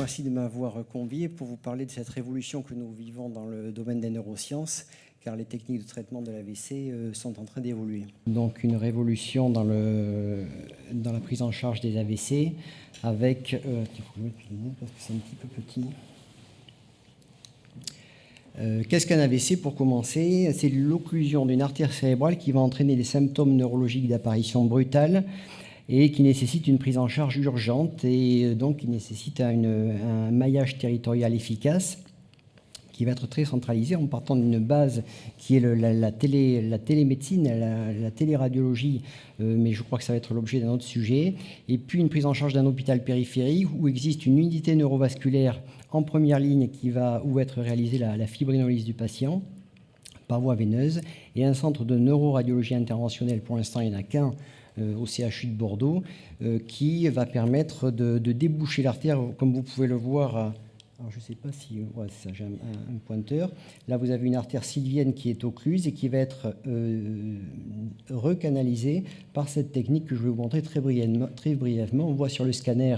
merci de m'avoir convié pour vous parler de cette révolution que nous vivons dans le domaine des neurosciences, car les techniques de traitement de l'AVC sont en train d'évoluer. Donc une révolution dans la prise en charge des AVC avec... il faut que je mette le mot parce que c'est un petit peu petit. Qu'est-ce qu'un AVC pour commencer? C'est l'occlusion d'une artère cérébrale qui va entraîner des symptômes neurologiques d'apparition brutale et qui nécessite une prise en charge urgente et donc qui nécessite un maillage territorial efficace qui va être très centralisé en partant d'une base qui est la télémédecine, la téléradiologie, mais je crois que ça va être l'objet d'un autre sujet, et puis une prise en charge d'un hôpital périphérique où existe une unité neurovasculaire en première ligne où va être réalisée la fibrinolyse du patient par voie veineuse, et un centre de neuroradiologie interventionnelle, pour l'instant il n'y en a qu'un, au CHU de Bordeaux, qui va permettre de déboucher l'artère, comme vous pouvez le voir. Alors je ne sais pas si... Ouais, c'est ça, j'ai un pointeur. Là, vous avez une artère sylvienne qui est occluse et qui va être recanalisée par cette technique que je vais vous montrer très brièvement. On voit sur le scanner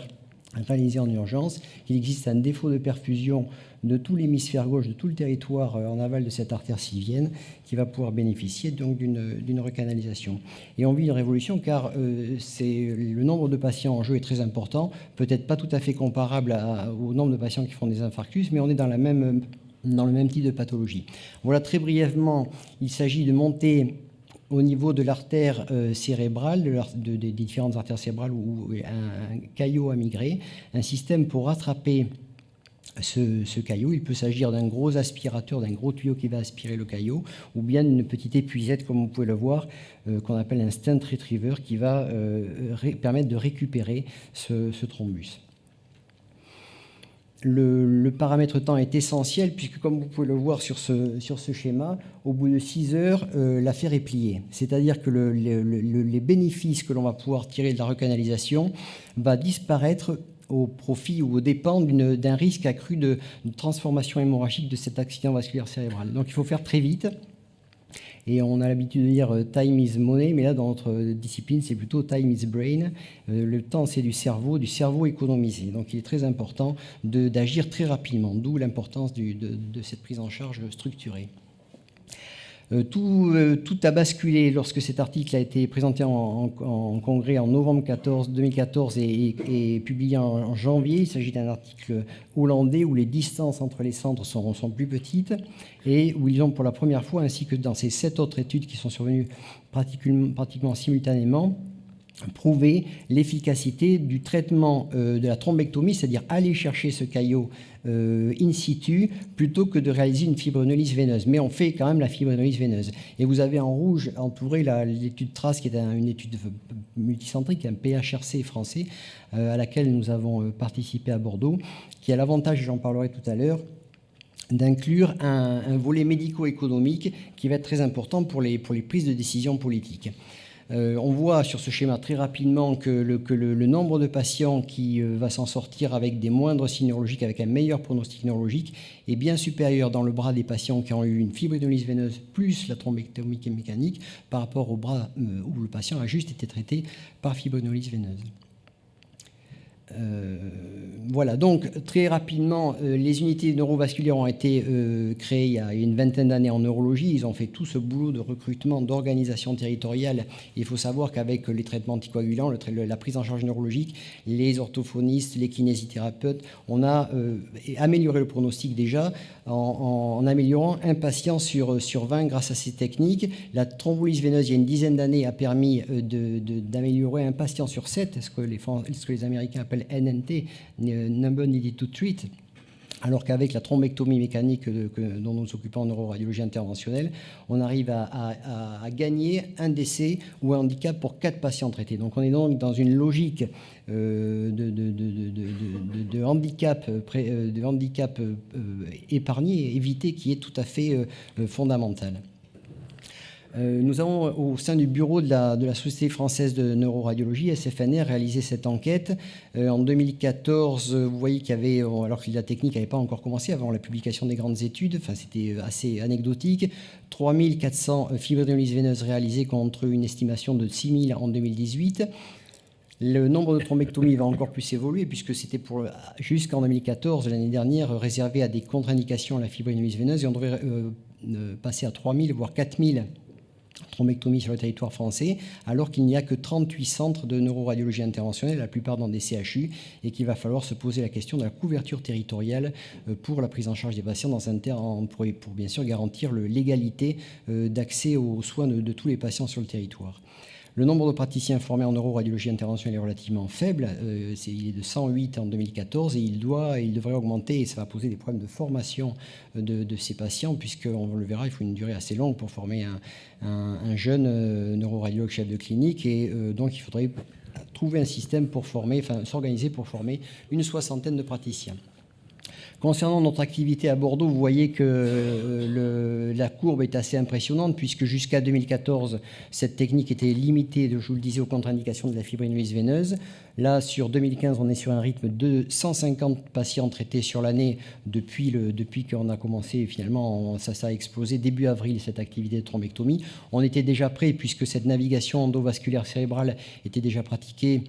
réalisé en urgence qu'il existe un défaut de perfusion de tout l'hémisphère gauche, de tout le territoire en aval de cette artère sylvienne qui va pouvoir bénéficier donc d'une recanalisation. Et on vit une révolution car le nombre de patients en jeu est très important, peut-être pas tout à fait comparable au nombre de patients qui font des infarctus, mais on est dans le même type de pathologie. Voilà, très brièvement, il s'agit de monter au niveau de l'artère cérébrale, des différentes artères cérébrales ou un caillot à migrer, un système pour rattraper ce caillot. Il peut s'agir d'un gros aspirateur, d'un gros tuyau qui va aspirer le caillot, ou bien d'une petite épuisette, comme vous pouvez le voir, qu'on appelle un stent retriever, qui va permettre de récupérer ce thrombus. Le paramètre temps est essentiel puisque, comme vous pouvez le voir sur ce schéma, au bout de 6 heures, l'affaire est pliée. C'est-à-dire que les bénéfices que l'on va pouvoir tirer de la recanalisation va disparaître au profit ou aux dépens d'un risque accru de transformation hémorragique de cet accident vasculaire cérébral. Donc il faut faire très vite. Et on a l'habitude de dire « time is money », mais là, dans notre discipline, c'est plutôt « time is brain ». Le temps, c'est du cerveau économisé. Donc, il est très important d'agir très rapidement, d'où l'importance de cette prise en charge structurée. Tout a basculé lorsque cet article a été présenté en congrès en novembre 2014 et publié en janvier. Il s'agit d'un article hollandais où les distances entre les centres sont plus petites et où ils ont pour la première fois, ainsi que dans ces 7 autres études qui sont survenues pratiquement simultanément, prouver l'efficacité du traitement de la thrombectomie, c'est-à-dire aller chercher ce caillot in situ plutôt que de réaliser une fibrinolyse veineuse. Mais on fait quand même la fibrinolyse veineuse. Et vous avez en rouge entouré l'étude TRACE, qui est une étude multicentrique, un PHRC français, à laquelle nous avons participé à Bordeaux, qui a l'avantage, et j'en parlerai tout à l'heure, d'inclure un volet médico-économique qui va être très important pour les prises de décision politiques. On voit sur ce schéma très rapidement que le nombre de patients qui va s'en sortir avec des moindres signes neurologiques, avec un meilleur pronostic neurologique, est bien supérieur dans le bras des patients qui ont eu une fibrinolyse veineuse plus la thrombectomie mécanique par rapport au bras où le patient a juste été traité par fibrinolyse veineuse. Voilà, donc très rapidement, les unités neurovasculaires ont été créées il y a une vingtaine d'années en neurologie. Ils ont fait tout ce boulot de recrutement, d'organisation territoriale. Il faut savoir qu'avec les traitements anticoagulants, la prise en charge neurologique, les orthophonistes, les kinésithérapeutes, on a amélioré le pronostic déjà en améliorant un patient sur 20 grâce à ces techniques. La thrombolyse veineuse, il y a une dizaine d'années, a permis d'améliorer un patient sur 7, ce que les Américains appellent NNT, Number Needed to Treat, alors qu'avec la thrombectomie mécanique dont nous nous occupons en neuroradiologie interventionnelle, on arrive à gagner un décès ou un handicap pour 4 patients traités. Donc on est donc dans une logique de handicap épargné, évité, qui est tout à fait fondamentale. Nous avons, au sein du bureau de la Société française de neuroradiologie, SFNR, réalisé cette enquête. En 2014, vous voyez qu'il y avait, alors que la technique n'avait pas encore commencé avant la publication des grandes études, enfin c'était assez anecdotique, 3400 fibrinolyses veineuses réalisées contre une estimation de 6000 en 2018. Le nombre de thrombectomies va encore plus évoluer puisque c'était jusqu'en 2014, l'année dernière, réservé à des contre-indications à la fibroadyénolyse veineuse et on devrait passer à 3000 voire 4000 thrombectomies sur le territoire français, alors qu'il n'y a que 38 centres de neuroradiologie interventionnelle, la plupart dans des CHU, et qu'il va falloir se poser la question de la couverture territoriale pour la prise en charge des patients dans un terme, pour bien sûr garantir l'égalité d'accès aux soins de tous les patients sur le territoire. Le nombre de praticiens formés en neuroradiologie interventionnelle est relativement faible. Il est de 108 en 2014 et il devrait augmenter et ça va poser des problèmes de formation de ces patients puisqu'on le verra, il faut une durée assez longue pour former un jeune neuroradiologue chef de clinique et donc il faudrait trouver un système pour s'organiser pour former une soixantaine de praticiens. Concernant notre activité à Bordeaux, vous voyez que la courbe est assez impressionnante puisque jusqu'à 2014, cette technique était limitée, je vous le disais, aux contre-indications de la fibroadyénolyse veineuse. Là, sur 2015, on est sur un rythme de 150 patients traités sur l'année depuis qu'on a commencé. Finalement, ça a explosé début avril, cette activité de thrombectomie. On était déjà prêt puisque cette navigation endovasculaire cérébrale était déjà pratiquée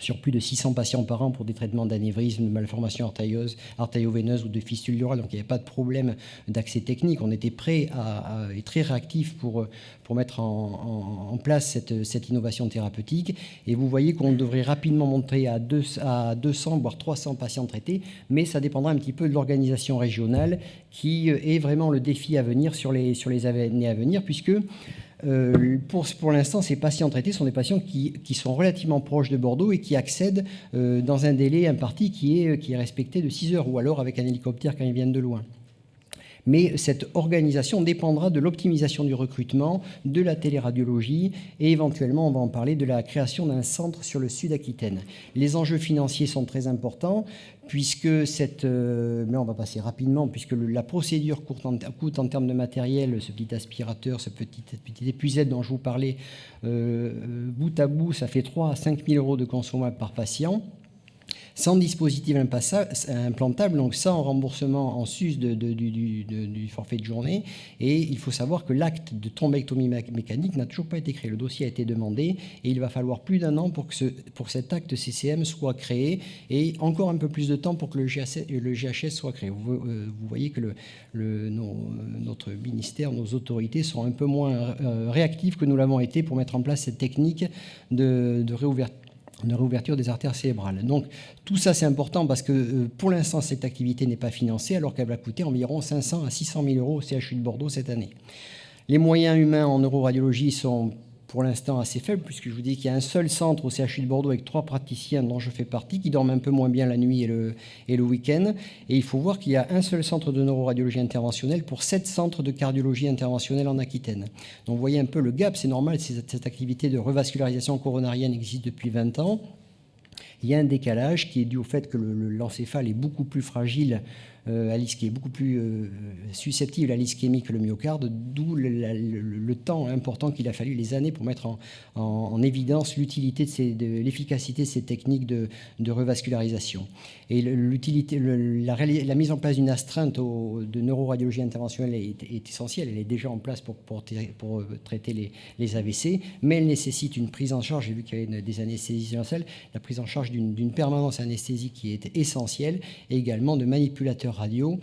sur plus de 600 patients par an pour des traitements d'anévrisme, de malformations artério-veineuses ou de fistules durables. Donc il n'y avait pas de problème d'accès technique. On était prêt et très réactif pour mettre en place cette innovation thérapeutique. Et vous voyez qu'on devrait rapidement monter à 200, voire 300 patients traités, mais ça dépendra un petit peu de l'organisation régionale qui est vraiment le défi à venir sur les années à venir, puisque pour l'instant, ces patients traités sont des patients qui sont relativement proches de Bordeaux et qui accèdent dans un délai imparti qui est respecté de 6 heures, ou alors avec un hélicoptère quand ils viennent de loin. Mais cette organisation dépendra de l'optimisation du recrutement, de la téléradiologie et éventuellement, on va en parler, de la création d'un centre sur le Sud-Aquitaine. Les enjeux financiers sont très importants puisque mais on va passer rapidement, puisque la procédure coûte en termes de matériel, ce petit aspirateur, cette petite épuisette dont je vous parlais, bout à bout, ça fait 3 à 5 000 euros de consommable par patient. Sans dispositif implantable, donc sans remboursement en sus du forfait de journée. Et il faut savoir que l'acte de thrombectomie mécanique n'a toujours pas été créé. Le dossier a été demandé et il va falloir plus d'1 an pour que cet acte CCM soit créé et encore un peu plus de temps pour que le GHS soit créé. Vous voyez que notre ministère, nos autorités sont un peu moins réactifs que nous l'avons été pour mettre en place cette technique de réouverture des artères cérébrales. Donc tout ça c'est important parce que pour l'instant cette activité n'est pas financée alors qu'elle va coûter environ 500 à 600 000 euros au CHU de Bordeaux cette année. Les moyens humains en neuroradiologie sont pour l'instant assez faibles puisque je vous dis qu'il y a un seul centre au CHU de Bordeaux avec 3 praticiens dont je fais partie qui dorment un peu moins bien la nuit et le week-end. Et il faut voir qu'il y a un seul centre de neuroradiologie interventionnelle pour 7 centres de cardiologie interventionnelle en Aquitaine. Donc vous voyez un peu le gap, c'est normal, cette activité de revascularisation coronarienne existe depuis 20 ans. Il y a un décalage qui est dû au fait que l'encéphale est beaucoup plus fragile, qui est beaucoup plus susceptible à l'ischémie que le myocarde, d'où le temps important qu'il a fallu, les années, pour mettre en évidence l'utilité de l'efficacité de ces techniques de revascularisation. Et la mise en place d'une astreinte de neuroradiologie interventionnelle est essentielle. Elle est déjà en place pour traiter les AVC, mais elle nécessite une prise en charge. J'ai vu qu'il y avait des anesthésies dans la salle, la prise en charge d'une permanence anesthésique qui est essentielle, et également de manipulateurs radio,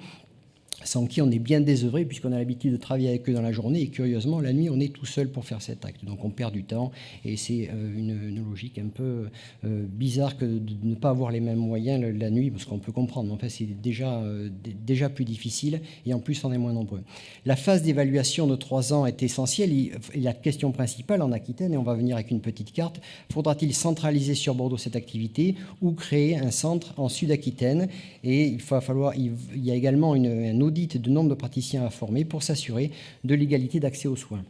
sans qui on est bien désœuvré puisqu'on a l'habitude de travailler avec eux dans la journée et curieusement la nuit on est tout seul pour faire cet acte, donc on perd du temps et c'est une logique un peu bizarre que de ne pas avoir les mêmes moyens la nuit, parce qu'on peut comprendre, mais en fait c'est déjà plus difficile et en plus on est moins nombreux. La phase d'évaluation de 3 ans est essentielle et la question principale en Aquitaine, et on va venir avec une petite carte, faudra-t-il centraliser sur Bordeaux cette activité ou créer un centre en Sud-Aquitaine? Et il y a également un audit de nombre de praticiens à former pour s'assurer de l'égalité d'accès aux soins.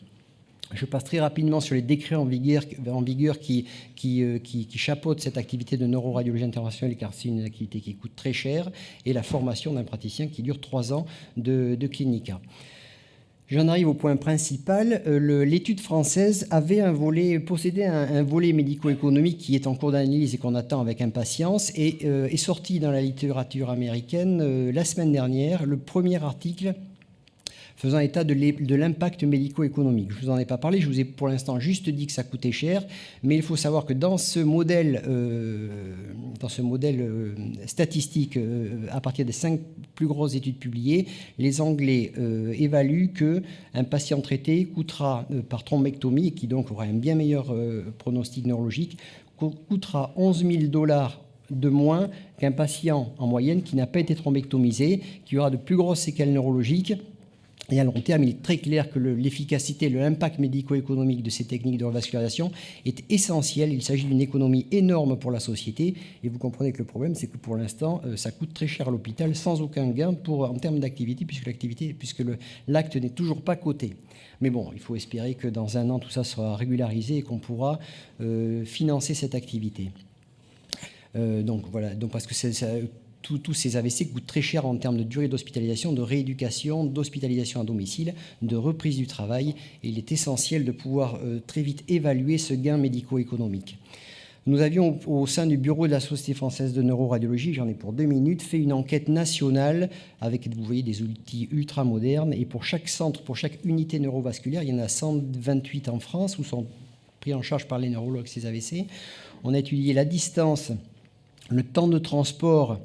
Je passe très rapidement sur les décrets en vigueur qui chapeautent cette activité de neuroradiologie interventionnelle, car c'est une activité qui coûte très cher, et la formation d'un praticien qui dure 3 ans de clinica. J'en arrive au point principal. L'étude française possédait un volet médico-économique qui est en cours d'analyse et qu'on attend avec impatience, et est sorti dans la littérature américaine la semaine dernière le premier article faisant état de l'impact médico-économique. Je ne vous en ai pas parlé, je vous ai pour l'instant juste dit que ça coûtait cher, mais il faut savoir que dans ce modèle statistique, à partir des 5 plus grosses études publiées, les Anglais évaluent qu'un patient traité coûtera par thrombectomie, et qui donc aura un bien meilleur pronostic neurologique, coûtera 11 000 $ de moins qu'un patient en moyenne qui n'a pas été thrombectomisé, qui aura de plus grosses séquelles neurologiques. Et à long terme, il est très clair que l'efficacité, l'impact médico-économique de ces techniques de revascularisation est essentiel. Il s'agit d'une économie énorme pour la société. Et vous comprenez que le problème, c'est que pour l'instant, ça coûte très cher à l'hôpital, sans aucun gain en termes d'activité, puisque l'acte n'est toujours pas coté. Mais bon, il faut espérer que dans un an, tout ça sera régularisé et qu'on pourra financer cette activité. Donc voilà, parce que tous ces AVC coûtent très cher en termes de durée d'hospitalisation, de rééducation, d'hospitalisation à domicile, de reprise du travail. Et il est essentiel de pouvoir très vite évaluer ce gain médico-économique. Nous avions, au sein du bureau de la Société française de neuroradiologie, j'en ai pour 2 minutes, fait une enquête nationale avec, vous voyez, des outils ultra modernes. Et pour chaque centre, pour chaque unité neurovasculaire, il y en a 128 en France où sont pris en charge par les neurologues ces AVC. On a étudié la distance, le temps de transport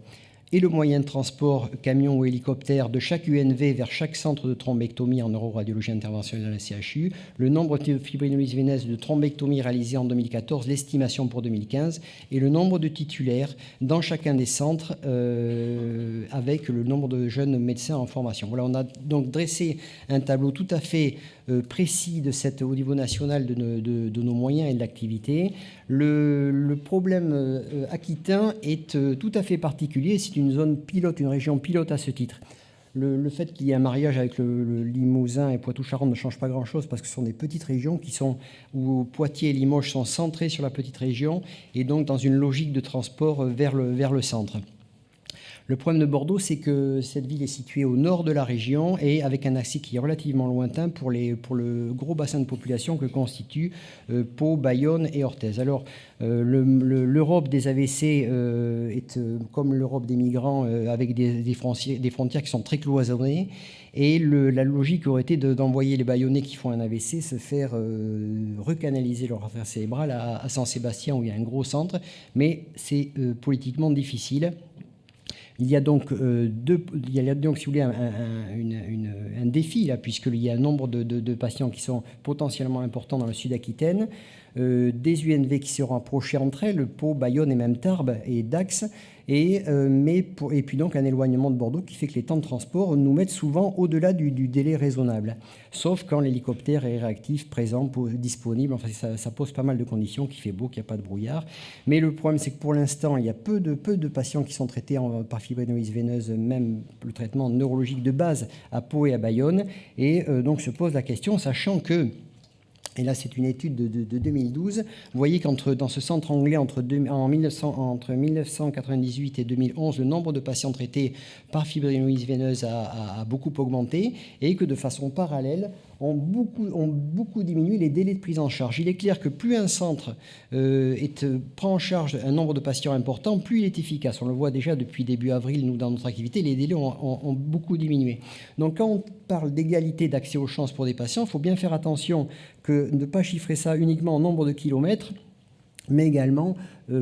et le moyen de transport, camion ou hélicoptère, de chaque UNV vers chaque centre de thrombectomie en neuroradiologie interventionnelle à la CHU, le nombre de fibrinolyses veineuses de thrombectomie réalisées en 2014, l'estimation pour 2015, et le nombre de titulaires dans chacun des centres avec le nombre de jeunes médecins en formation. Voilà, on a donc dressé un tableau tout à fait précis au niveau national de nos moyens et de l'activité. Le problème aquitain est tout à fait particulier. C'est une zone pilote, une région pilote à ce titre. Le fait qu'il y ait un mariage avec le Limousin et Poitou-Charentes ne change pas grand-chose parce que ce sont des petites régions où Poitiers et Limoges sont centrés sur la petite région et donc dans une logique de transport vers le centre. Le problème de Bordeaux, c'est que cette ville est située au nord de la région et avec un accès qui est relativement lointain pour le gros bassin de population que constituent Pau, Bayonne et Orthez. Alors, l'Europe des AVC est comme l'Europe des migrants avec des frontières qui sont très cloisonnées. Et la logique aurait été d'envoyer les Bayonnais qui font un AVC se faire recanaliser leur affaire cérébrale à Saint-Sébastien où il y a un gros centre. Mais c'est politiquement difficile. Il y a donc, si vous voulez, un défi, là, puisqu'il y a un nombre de patients qui sont potentiellement importants dans le Sud-Aquitaine, des UNV qui seront approchés entre elles, Pau, Bayonne et même Tarbes et Dax, et puis donc un éloignement de Bordeaux qui fait que les temps de transport nous mettent souvent au-delà du délai raisonnable, sauf quand l'hélicoptère est réactif, présent, disponible. Enfin, ça pose pas mal de conditions, qu'il fait beau, qu'il n'y a pas de brouillard. Mais le problème, c'est que pour l'instant, il y a peu de patients qui sont traités par fibrinolyse veineuse, même le traitement neurologique de base à Pau et à Bayonne. Et donc se pose la question, sachant que, et là, c'est une étude de 2012. Vous voyez dans ce centre anglais, entre 1998 et 2011, le nombre de patients traités par fibrinolyse veineuse a beaucoup augmenté et que de façon parallèle, ont beaucoup diminué les délais de prise en charge. Il est clair que plus un centre prend en charge un nombre de patients important, plus il est efficace. On le voit déjà depuis début avril, nous, dans notre activité, les délais ont beaucoup diminué. Donc, quand on parle d'égalité d'accès aux chances pour des patients, il faut bien faire attention que ne pas chiffrer ça uniquement en nombre de kilomètres, mais également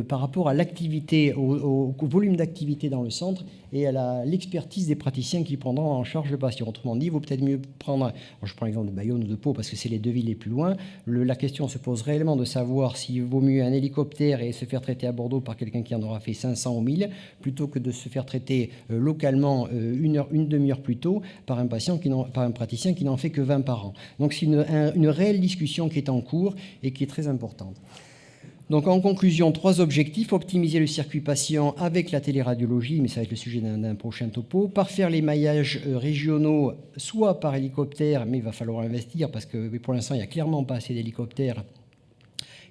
par rapport à l'activité, au volume d'activité dans le centre et à l'expertise des praticiens qui prendront en charge le patient. Autrement dit, il vaut peut-être mieux prendre, je prends l'exemple de Bayonne ou de Pau parce que c'est les deux villes les plus loin, la question se pose réellement de savoir s'il vaut mieux un hélicoptère et se faire traiter à Bordeaux par quelqu'un qui en aura fait 500 ou 1000, plutôt que de se faire traiter localement une demi-heure plus tôt par un praticien qui n'en fait que 20 par an. Donc c'est une réelle discussion qui est en cours et qui est très importante. Donc en conclusion, 3 objectifs: optimiser le circuit patient avec la téléradiologie, mais ça va être le sujet d'un prochain topo, parfaire les maillages régionaux, soit par hélicoptère, mais il va falloir investir parce que pour l'instant il n'y a clairement pas assez d'hélicoptères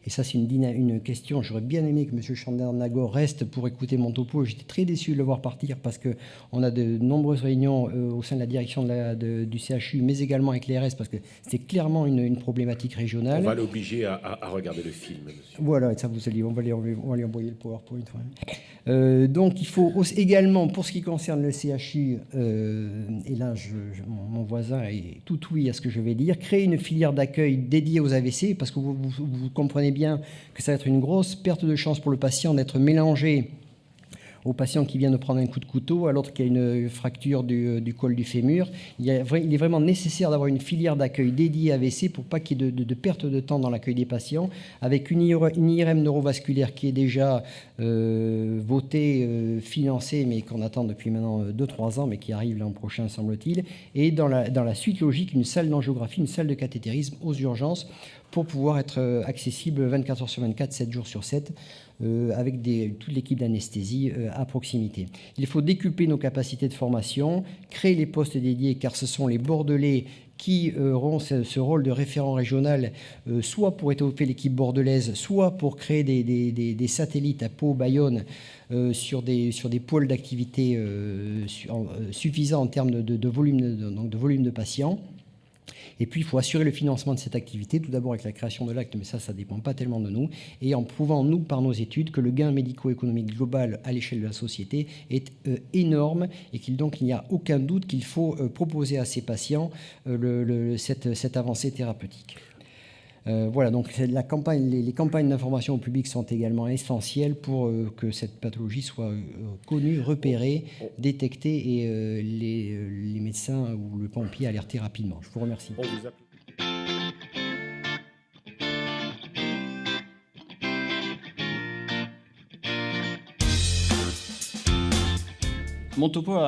Et ça, c'est une question. J'aurais bien aimé que M. Chandernagor reste pour écouter mon topo. J'étais très déçu de le voir partir parce qu'on a de nombreuses réunions au sein de la direction du CHU, mais également avec l'ARS, parce que c'est clairement une problématique régionale. On va l'obliger à regarder le film, monsieur. Voilà, ça on va lui envoyer le PowerPoint. Ouais. Donc il faut également, pour ce qui concerne le CHU, et là mon voisin est tout oui à ce que je vais dire, créer une filière d'accueil dédiée aux AVC, parce que vous comprenez bien que ça va être une grosse perte de chance pour le patient d'être mélangé au patient qui vient de prendre un coup de couteau, à l'autre qui a une fracture du col du fémur. Il est vraiment nécessaire d'avoir une filière d'accueil dédiée à AVC pour pas qu'il y ait de perte de temps dans l'accueil des patients, avec une IRM neurovasculaire qui est déjà votée, financée, mais qu'on attend depuis maintenant 2-3 ans, mais qui arrive l'an prochain, semble-t-il. Et dans la suite logique, une salle d'angiographie, une salle de cathétérisme aux urgences pour pouvoir être accessible 24 heures sur 24, 7 jours sur 7, avec toute l'équipe d'anesthésie à proximité. Il faut décupler nos capacités de formation, créer les postes dédiés, car ce sont les Bordelais qui auront ce rôle de référent régional, soit pour étoffer l'équipe bordelaise, soit pour créer des satellites à Pau, Bayonne, sur des pôles d'activité suffisants en termes de volume de patients. Et puis, il faut assurer le financement de cette activité, tout d'abord avec la création de l'acte, mais ça ne dépend pas tellement de nous, et en prouvant, nous, par nos études, que le gain médico-économique global à l'échelle de la société est énorme, et qu'il n'y a aucun doute qu'il faut proposer à ces patients cette avancée thérapeutique. Voilà, donc les campagnes d'information au public sont également essentielles pour que cette pathologie soit connue, repérée, détectée et les médecins ou le pompier alertés rapidement. Je vous remercie. Mon topo,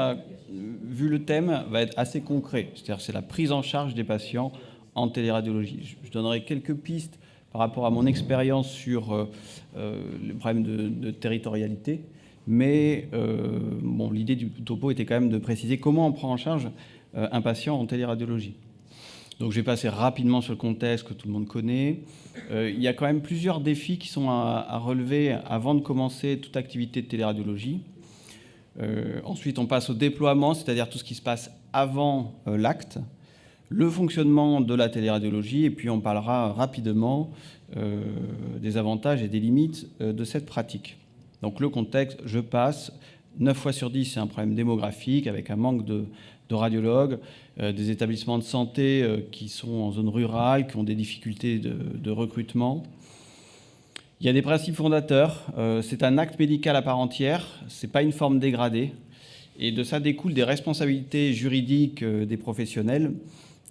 vu le thème, va être assez concret. C'est-à-dire c'est la prise en charge des patients en téléradiologie. Je donnerai quelques pistes par rapport à mon expérience sur le problème de territorialité, mais l'idée du topo était quand même de préciser comment on prend en charge un patient en téléradiologie. Donc je vais passer rapidement sur le contexte que tout le monde connaît. Il y a quand même plusieurs défis qui sont à relever avant de commencer toute activité de téléradiologie. Ensuite, on passe au déploiement, c'est-à-dire tout ce qui se passe avant l'acte, le fonctionnement de la téléradiologie, et puis on parlera rapidement des avantages et des limites de cette pratique. Donc le contexte, je passe. 9 fois sur 10, c'est un problème démographique avec un manque de radiologues, des établissements de santé qui sont en zone rurale, qui ont des difficultés de recrutement. Il y a des principes fondateurs. C'est un acte médical à part entière, ce n'est pas une forme dégradée. Et de ça découlent des responsabilités juridiques des professionnels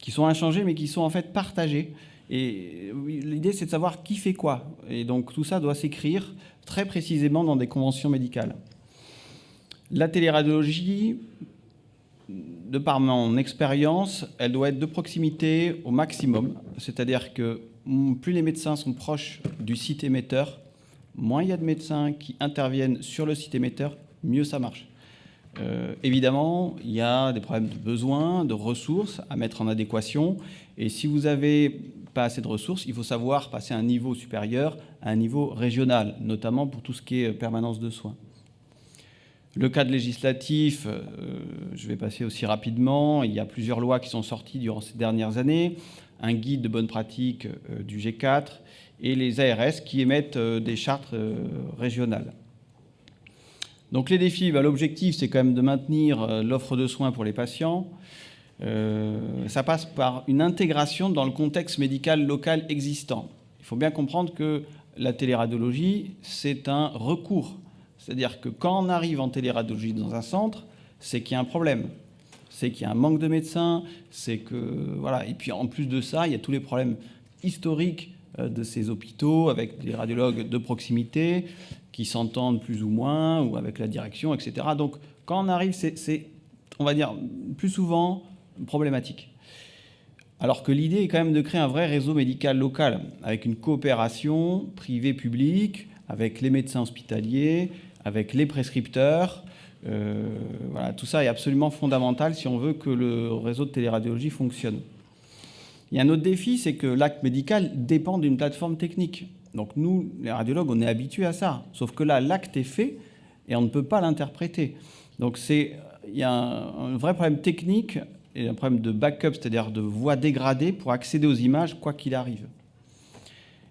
qui sont inchangées, mais qui sont en fait partagées. Et l'idée, c'est de savoir qui fait quoi. Et donc tout ça doit s'écrire très précisément dans des conventions médicales. La téléradiologie, de par mon expérience, elle doit être de proximité au maximum. C'est-à-dire que plus les médecins sont proches du site émetteur, moins il y a de médecins qui interviennent sur le site émetteur, mieux ça marche. Évidemment, il y a des problèmes de besoins, de ressources à mettre en adéquation. Et si vous n'avez pas assez de ressources, il faut savoir passer à un niveau supérieur, à un niveau régional, notamment pour tout ce qui est permanence de soins. Le cadre législatif, je vais passer aussi rapidement. Il y a plusieurs lois qui sont sorties durant ces dernières années, un guide de bonne pratique du G4 et les ARS qui émettent des chartes régionales. Donc les défis, l'objectif, c'est quand même de maintenir l'offre de soins pour les patients. Ça passe par une intégration dans le contexte médical local existant. Il faut bien comprendre que la téléradiologie, c'est un recours. C'est-à-dire que quand on arrive en téléradiologie dans un centre, c'est qu'il y a un problème. C'est qu'il y a un manque de médecins, c'est que... Voilà. Et puis en plus de ça, il y a tous les problèmes historiques de ces hôpitaux avec des radiologues de proximité qui s'entendent plus ou moins, ou avec la direction, etc. Donc quand on arrive, c'est on va dire, plus souvent problématique. Alors que l'idée est quand même de créer un vrai réseau médical local, avec une coopération privée-publique, avec les médecins hospitaliers, avec les prescripteurs. Voilà, tout ça est absolument fondamental si on veut que le réseau de téléradiologie fonctionne. Il y a un autre défi, c'est que l'acte médical dépend d'une plateforme technique. Donc nous, les radiologues, on est habitués à ça. Sauf que là, l'acte est fait et on ne peut pas l'interpréter. Donc il y a un vrai problème technique et un problème de backup, c'est-à-dire de voix dégradée pour accéder aux images, quoi qu'il arrive.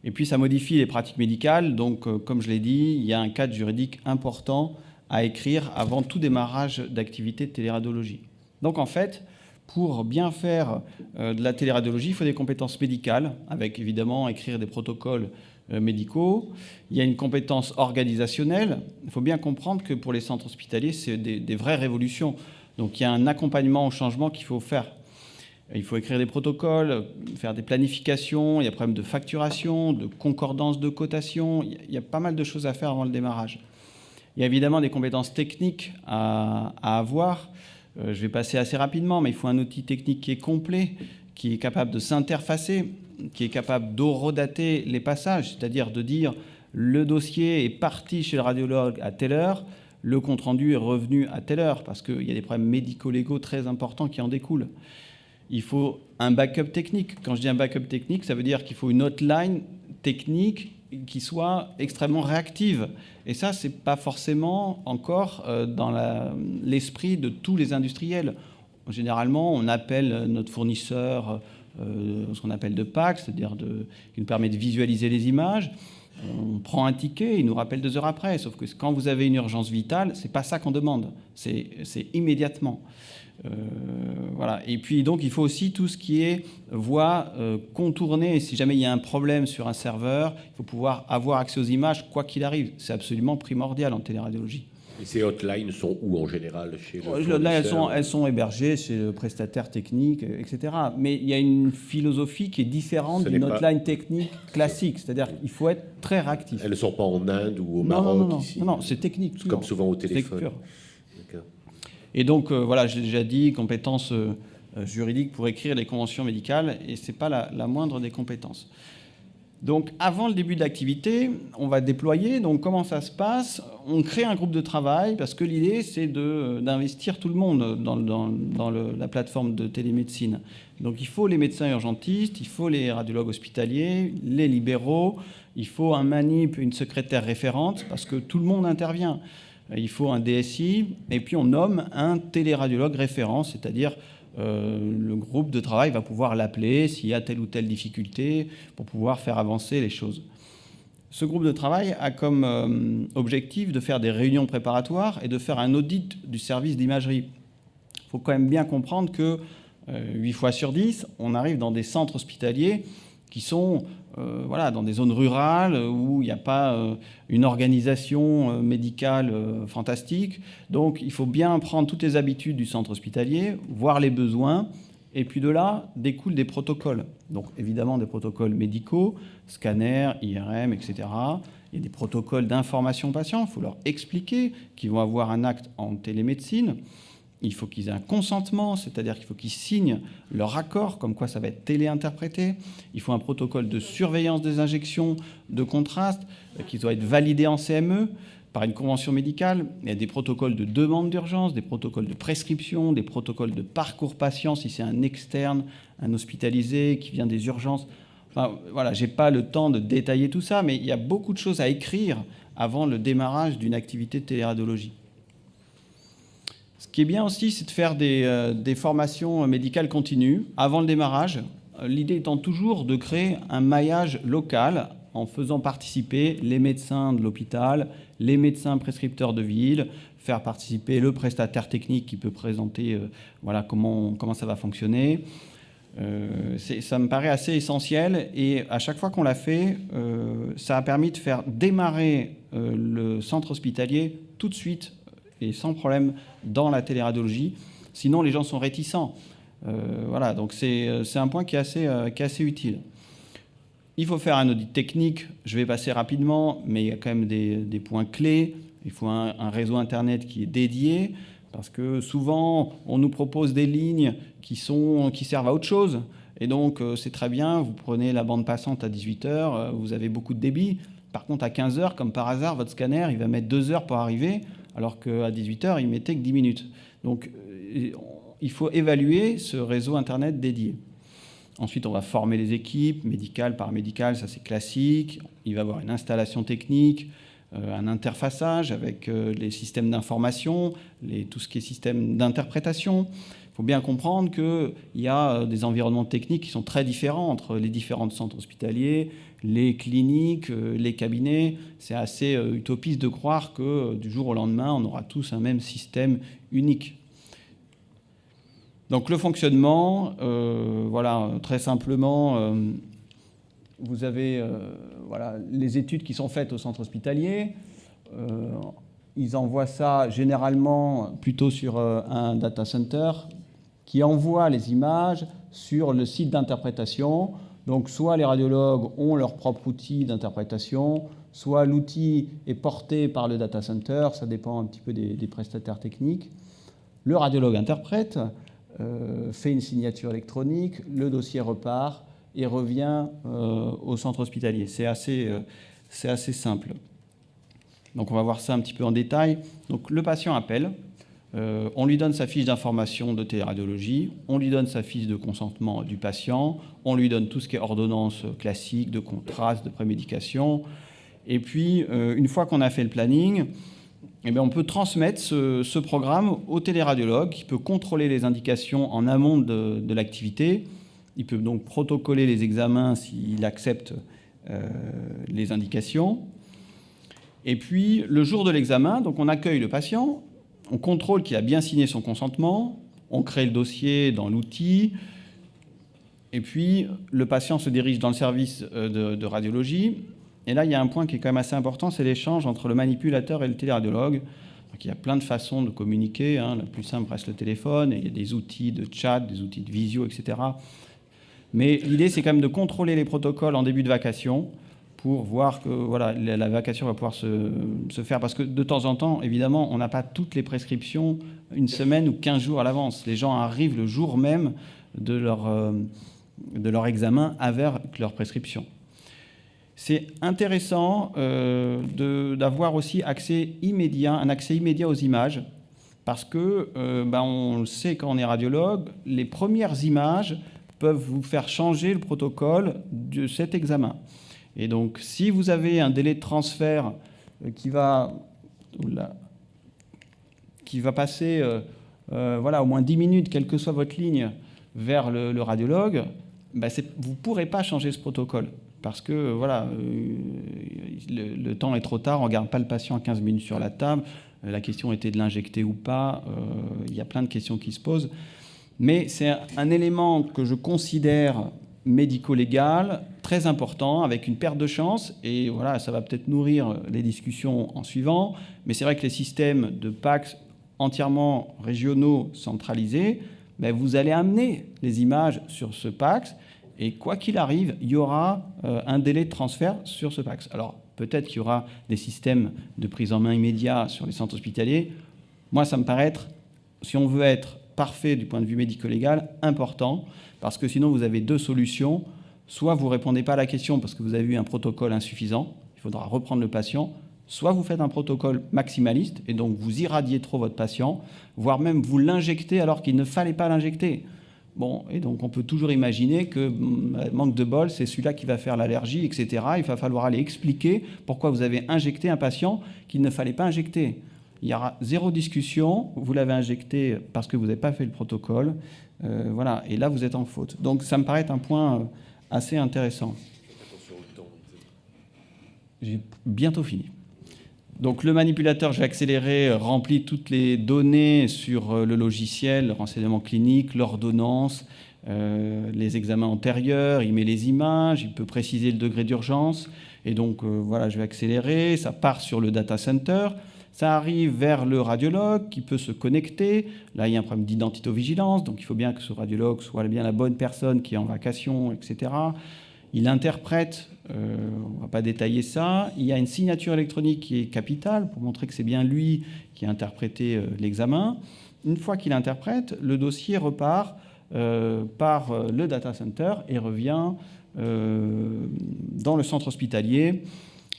Et puis ça modifie les pratiques médicales. Donc, comme je l'ai dit, il y a un cadre juridique important à écrire avant tout démarrage d'activité de téléradiologie. Donc en fait, pour bien faire de la téléradiologie, il faut des compétences médicales, avec évidemment écrire des protocoles médicaux. Il y a une compétence organisationnelle. Il faut bien comprendre que pour les centres hospitaliers, c'est des vraies révolutions. Donc il y a un accompagnement au changement qu'il faut faire. Il faut écrire des protocoles, faire des planifications, il y a problème de facturation, de concordance de cotation, il y a pas mal de choses à faire avant le démarrage. Il y a évidemment des compétences techniques à avoir. Je vais passer assez rapidement, mais il faut un outil technique qui est complet, qui est capable de s'interfacer, qui est capable d'horodater les passages, c'est-à-dire de dire le dossier est parti chez le radiologue à telle heure, le compte-rendu est revenu à telle heure, parce qu'il y a des problèmes médico-légaux très importants qui en découlent. Il faut un backup technique. Quand je dis un backup technique, ça veut dire qu'il faut une hotline technique qui soit extrêmement réactive. Et ça, ce n'est pas forcément encore dans l'esprit de tous les industriels. Généralement, on appelle notre fournisseur ce qu'on appelle de PAC, c'est-à-dire qui nous permet de visualiser les images. On prend un ticket, il nous rappelle 2 heures après. Sauf que quand vous avez une urgence vitale, ce n'est pas ça qu'on demande. C'est immédiatement. Voilà. Et puis donc il faut aussi tout ce qui est voie contournée. Si jamais il y a un problème sur un serveur, il faut pouvoir avoir accès aux images quoi qu'il arrive. C'est absolument primordial en téléradiologie. Et ces hotlines sont où en général chez le fournisseur ? Là, elles sont hébergées chez le prestataire technique, etc. Mais il y a une philosophie qui est différente d'une hotline technique classique. C'est-à-dire qu'il faut être très réactif. Elles ne sont pas en Inde ou au Maroc ici. Non, c'est technique. Pure. Comme souvent au téléphone. Et donc, voilà, j'ai déjà dit, compétences juridiques pour écrire les conventions médicales, et ce n'est pas la moindre des compétences. Donc, avant le début de l'activité, on va déployer. Donc, comment ça se passe ? On crée un groupe de travail, parce que l'idée, c'est d'investir tout le monde dans la plateforme de télémédecine. Donc, il faut les médecins urgentistes, il faut les radiologues hospitaliers, les libéraux, il faut un manip, une secrétaire référente, parce que tout le monde intervient. Il faut un DSI, et puis on nomme un téléradiologue référent, c'est-à-dire le groupe de travail va pouvoir l'appeler s'il y a telle ou telle difficulté pour pouvoir faire avancer les choses. Ce groupe de travail a comme objectif de faire des réunions préparatoires et de faire un audit du service d'imagerie. Il faut quand même bien comprendre que 8 fois sur 10, on arrive dans des centres hospitaliers qui sont dans des zones rurales où il n'y a pas une organisation médicale fantastique. Donc, il faut bien prendre toutes les habitudes du centre hospitalier, voir les besoins, et puis de là découlent des protocoles. Donc, évidemment, des protocoles médicaux, scanner, IRM, etc. Il y a des protocoles d'information patient. Il faut leur expliquer qu'ils vont avoir un acte en télémédecine. Il faut qu'ils aient un consentement, c'est-à-dire qu'il faut qu'ils signent leur accord, comme quoi ça va être téléinterprété. Il faut un protocole de surveillance des injections de contraste qui doit être validé en CME par une convention médicale. Il y a des protocoles de demande d'urgence, des protocoles de prescription, des protocoles de parcours patient, si c'est un externe, un hospitalisé qui vient des urgences. Enfin, voilà, je n'ai pas le temps de détailler tout ça, mais il y a beaucoup de choses à écrire avant le démarrage d'une activité de téléradiologie. Ce qui est bien aussi, c'est de faire des formations médicales continues avant le démarrage. L'idée étant toujours de créer un maillage local en faisant participer les médecins de l'hôpital, les médecins prescripteurs de ville, faire participer le prestataire technique qui peut présenter comment ça va fonctionner. Ça me paraît assez essentiel et à chaque fois qu'on l'a fait, ça a permis de faire démarrer le centre hospitalier tout de suite et sans problème dans la téléradiologie. Sinon, les gens sont réticents. Donc c'est un point qui est assez utile. Il faut faire un audit technique. Je vais passer rapidement, mais il y a quand même des points clés. Il faut un réseau Internet qui est dédié, parce que souvent, on nous propose des lignes qui servent à autre chose. Et donc, c'est très bien, vous prenez la bande passante à 18h, vous avez beaucoup de débit. Par contre, à 15h, comme par hasard, votre scanner, il va mettre 2 heures pour arriver, alors qu'à 18h, il mettait que 10 minutes. Donc, il faut évaluer ce réseau Internet dédié. Ensuite, on va former les équipes, médicales, paramédicales, ça c'est classique. Il va y avoir une installation technique, un interfaçage avec les systèmes d'information, tout ce qui est système d'interprétation. Il faut bien comprendre qu'il y a des environnements techniques qui sont très différents entre les différents centres hospitaliers, les cliniques, les cabinets. C'est assez utopiste de croire que du jour au lendemain, on aura tous un même système unique. Donc le fonctionnement, voilà, très simplement, vous avez voilà, les études qui sont faites au centre hospitalier. Ils envoient ça généralement plutôt sur un data center qui envoie les images sur le site d'interprétation. Donc soit les radiologues ont leur propre outil d'interprétation, soit l'outil est porté par le data center, ça dépend un petit peu des prestataires techniques. Le radiologue interprète, fait une signature électronique, le dossier repart et revient au centre hospitalier. C'est assez simple. Donc on va voir ça un petit peu en détail. Donc le patient appelle, on lui donne sa fiche d'information de téléradiologie, on lui donne sa fiche de consentement du patient, on lui donne tout ce qui est ordonnance classique, de contraste, de prémédication. Et puis, une fois qu'on a fait le planning, eh bien, on peut transmettre ce programme au téléradiologue qui peut contrôler les indications en amont de l'activité. Il peut donc protocoler les examens s'il accepte les indications. Et puis, le jour de l'examen, donc on accueille le patient, on contrôle qu'il a bien signé son consentement, on crée le dossier dans l'outil, et puis le patient se dirige dans le service de radiologie. Et là, il y a un point qui est quand même assez important, c'est l'échange entre le manipulateur et le téléradiologue. Donc, il y a plein de façons de communiquer. La plus simple reste le téléphone, et il y a des outils de chat, des outils de visio, etc. Mais l'idée, c'est quand même de contrôler les protocoles en début de vacation pour voir que voilà, la vacation va pouvoir se faire. Parce que de temps en temps, évidemment, on n'a pas toutes les prescriptions une semaine ou 15 jours à l'avance. Les gens arrivent le jour même de leur examen avec leur prescription. C'est intéressant d'avoir aussi un accès immédiat aux images, parce que, on le sait quand on est radiologue, les premières images peuvent vous faire changer le protocole de cet examen. Et donc, si vous avez un délai de transfert qui va passer au moins 10 minutes, quelle que soit votre ligne, vers le radiologue, vous ne pourrez pas changer ce protocole. Parce que voilà, le temps est trop tard, on ne garde pas le patient à 15 minutes sur la table, la question était de l'injecter ou pas, il y a plein de questions qui se posent. Mais c'est un élément que je considère médico-légal très important, avec une perte de chance, et voilà, ça va peut-être nourrir les discussions en suivant, mais c'est vrai que les systèmes de PACS entièrement régionaux centralisés, vous allez amener les images sur ce PACS, et quoi qu'il arrive, il y aura un délai de transfert sur ce PACS. Alors, peut-être qu'il y aura des systèmes de prise en main immédiat sur les centres hospitaliers. Moi, ça me paraît être, si on veut être parfait du point de vue médico-légal, important, parce que sinon, vous avez deux solutions. Soit vous ne répondez pas à la question parce que vous avez eu un protocole insuffisant, il faudra reprendre le patient, soit vous faites un protocole maximaliste, et donc vous irradiez trop votre patient, voire même vous l'injectez alors qu'il ne fallait pas l'injecter. Bon, et donc on peut toujours imaginer que, manque de bol, c'est celui-là qui va faire l'allergie, etc. Il va falloir aller expliquer pourquoi vous avez injecté un patient qu'il ne fallait pas injecter. Il y aura zéro discussion, vous l'avez injecté parce que vous n'avez pas fait le protocole, voilà, et là vous êtes en faute. Donc ça me paraît être un point assez intéressant. J'ai bientôt fini. Donc le manipulateur, je vais accélérer, remplit toutes les données sur le logiciel, le renseignement clinique, l'ordonnance, les examens antérieurs, il met les images, il peut préciser le degré d'urgence. Et donc voilà, je vais accélérer, ça part sur le data center, ça arrive vers le radiologue qui peut se connecter. Là, il y a un problème d'identité-vigilance, donc il faut bien que ce radiologue soit bien la bonne personne qui est en vacation, etc. Il interprète, on ne va pas détailler ça. Il y a une signature électronique qui est capitale pour montrer que c'est bien lui qui a interprété l'examen. Une fois qu'il interprète, le dossier repart par le data center et revient dans le centre hospitalier.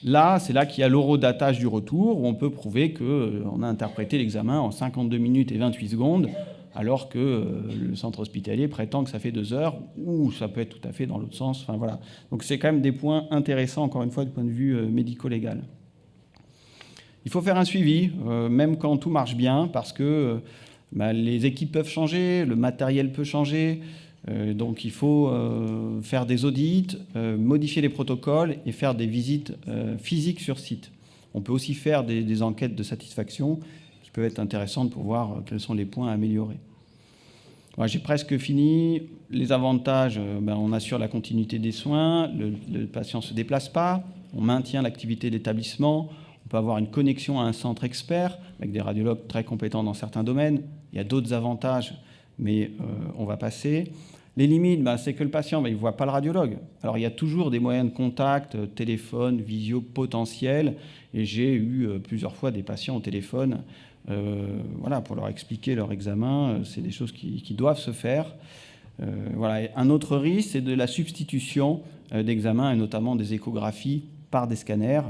Là, c'est là qu'il y a l'horodatage du retour, où on peut prouver qu'on a interprété l'examen en 52 minutes et 28 secondes. alors que le centre hospitalier prétend que ça fait 2 heures, ou ça peut être tout à fait dans l'autre sens. Enfin, voilà. Donc c'est quand même des points intéressants, encore une fois, du point de vue médico-légal. Il faut faire un suivi, même quand tout marche bien, parce que les équipes peuvent changer, le matériel peut changer, donc il faut faire des audits, modifier les protocoles et faire des visites physiques sur site. On peut aussi faire des enquêtes de satisfaction qui peuvent être intéressantes pour voir quels sont les points à améliorer. Voilà, j'ai presque fini. Les avantages, on assure la continuité des soins, le patient ne se déplace pas, on maintient l'activité d'établissement, on peut avoir une connexion à un centre expert avec des radiologues très compétents dans certains domaines. Il y a d'autres avantages, mais on va passer. Les limites, c'est que le patient, il ne voit pas le radiologue. Alors, il y a toujours des moyens de contact, téléphone, visio potentiels. Et j'ai eu plusieurs fois des patients au téléphone pour leur expliquer leur examen. C'est des choses qui doivent se faire. Voilà. Un autre risque, c'est de la substitution d'examens, et notamment des échographies par des scanners.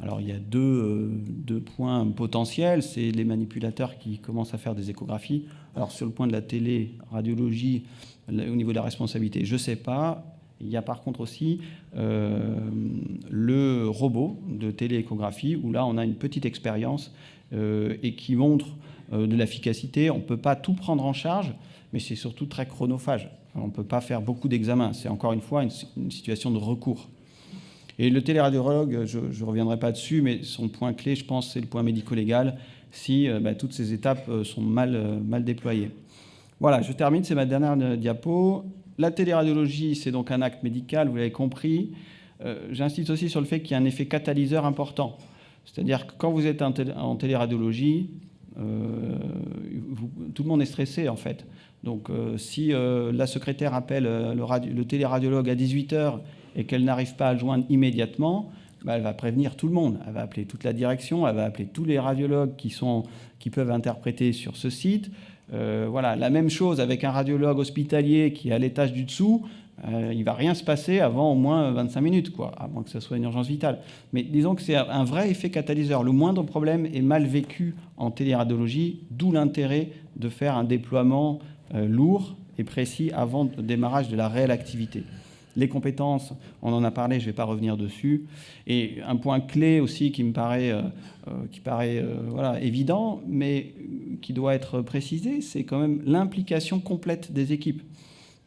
Alors, il y a deux points potentiels. C'est les manipulateurs qui commencent à faire des échographies. Alors, sur le point de la télé-radiologie, au niveau de la responsabilité, je ne sais pas. Il y a par contre aussi le robot de télééchographie, où là, on a une petite expérience et qui montre de l'efficacité. On ne peut pas tout prendre en charge, mais c'est surtout très chronophage. On ne peut pas faire beaucoup d'examens. C'est encore une fois une situation de recours. Et le téléradiologue, je ne reviendrai pas dessus, mais son point clé, je pense, c'est le point médico-légal, si toutes ces étapes sont mal déployées. Voilà, je termine, c'est ma dernière diapo. La téléradiologie, c'est donc un acte médical, vous l'avez compris. J'insiste aussi sur le fait qu'il y a un effet catalyseur important. C'est-à-dire que quand vous êtes en téléradiologie, tout le monde est stressé, en fait. Donc, si la secrétaire appelle le téléradiologue à 18h et qu'elle n'arrive pas à le joindre immédiatement, elle va prévenir tout le monde. Elle va appeler toute la direction, elle va appeler tous les radiologues qui peuvent interpréter sur ce site. Voilà, la même chose avec un radiologue hospitalier qui est à l'étage du dessous, il ne va rien se passer avant au moins 25 minutes, à moins que ce soit une urgence vitale. Mais disons que c'est un vrai effet catalyseur. Le moindre problème est mal vécu en téléradiologie, d'où l'intérêt de faire un déploiement lourd et précis avant le démarrage de la réelle activité. Les compétences, on en a parlé, je ne vais pas revenir dessus. Et un point clé aussi qui me paraît, évident, mais qui doit être précisé, c'est quand même l'implication complète des équipes.